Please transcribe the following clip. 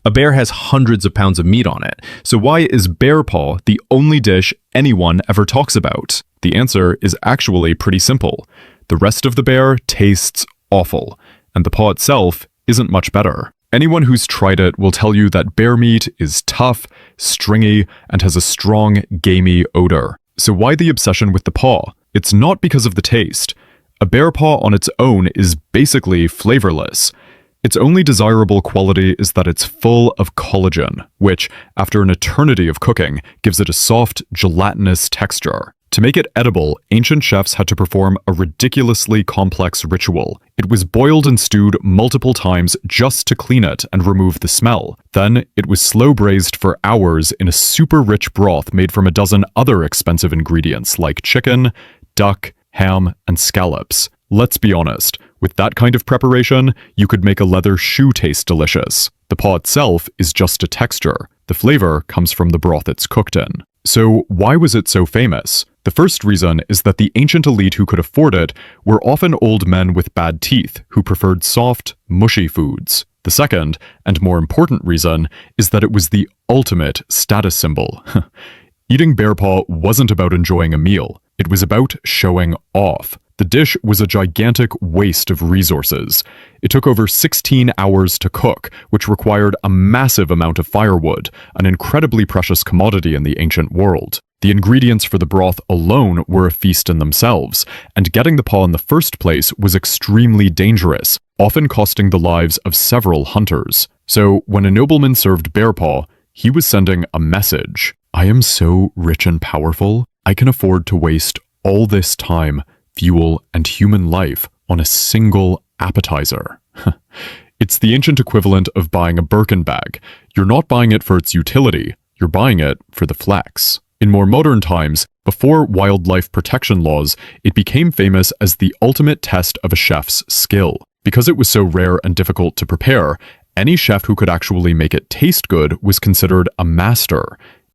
A bear has hundreds of pounds of meat on it, so why is bear paw the only dish anyone ever talks about? The answer is actually pretty simple. The rest of the bear tastes awful, and the paw itself isn't much better. Anyone who's tried it will tell you that bear meat is tough, stringy, and has a strong, gamey odor. So why the obsession with the paw? It's not because of the taste. A bear paw on its own is basically flavorless. Its only desirable quality is that it's full of collagen, which, after an eternity of cooking, gives it a soft, gelatinous texture. To make it edible, ancient chefs had to perform a ridiculously complex ritual. It was boiled and stewed multiple times just to clean it and remove the smell. Then, it was slow braised for hours in a super rich broth made from a dozen other expensive ingredients like chicken, duck, ham, and scallops. Let's be honest, with that kind of preparation, you could make a leather shoe taste delicious. The paw itself is just a texture. The flavor comes from the broth it's cooked in. So why was it so famous? The first reason is that the ancient elite who could afford it were often old men with bad teeth who preferred soft, mushy foods. The second, and more important reason, is that it was the ultimate status symbol. Eating bear paw wasn't about enjoying a meal. It was about showing off. The dish was a gigantic waste of resources. It took over 16 hours to cook, which required a massive amount of firewood, an incredibly precious commodity in the ancient world. The ingredients for the broth alone were a feast in themselves, and getting the paw in the first place was extremely dangerous, often costing the lives of several hunters. So, when a nobleman served bear paw, he was sending a message. I am so rich and powerful, I can afford to waste all this time, fuel, and human life on a single appetizer. It's the ancient equivalent of buying a Birkin bag. You're not buying it for its utility, you're buying it for the flex. In more modern times, before wildlife protection laws, it became famous as the ultimate test of a chef's skill. Because it was so rare and difficult to prepare, any chef who could actually make it taste good was considered a master.